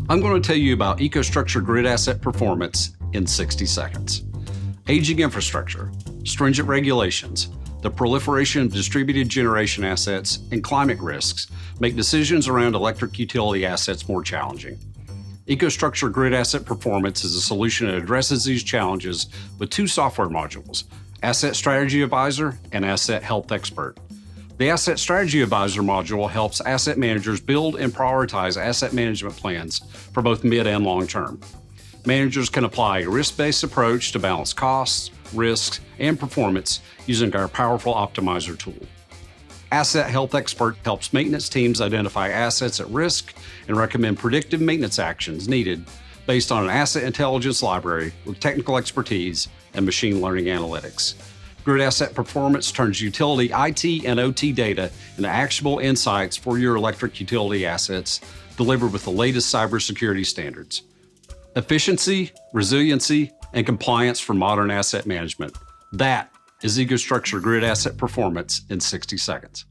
I'm going to tell you about EcoStruxure Grid Asset Performance in 60 seconds. Aging infrastructure, stringent regulations, the proliferation of distributed generation assets, and climate risks make decisions around electric utility assets more challenging. EcoStruxure Grid Asset Performance is a solution that addresses these challenges with two software modules, Asset Strategy Advisor and Asset Health Expert. The Asset Strategy Advisor module helps asset managers build and prioritize asset management plans for both mid and long term. Managers can apply a risk-based approach to balance costs, risks, and performance using our powerful optimizer tool. Asset Health Expert helps maintenance teams identify assets at risk and recommend predictive maintenance actions needed based on an asset intelligence library with technical expertise and machine learning analytics. Grid Asset Performance turns utility IT and OT data into actionable insights for your electric utility assets, delivered with the latest cybersecurity standards. Efficiency, resiliency, and compliance for modern asset management. That is EcoStruxure Grid Asset Performance in 60 seconds.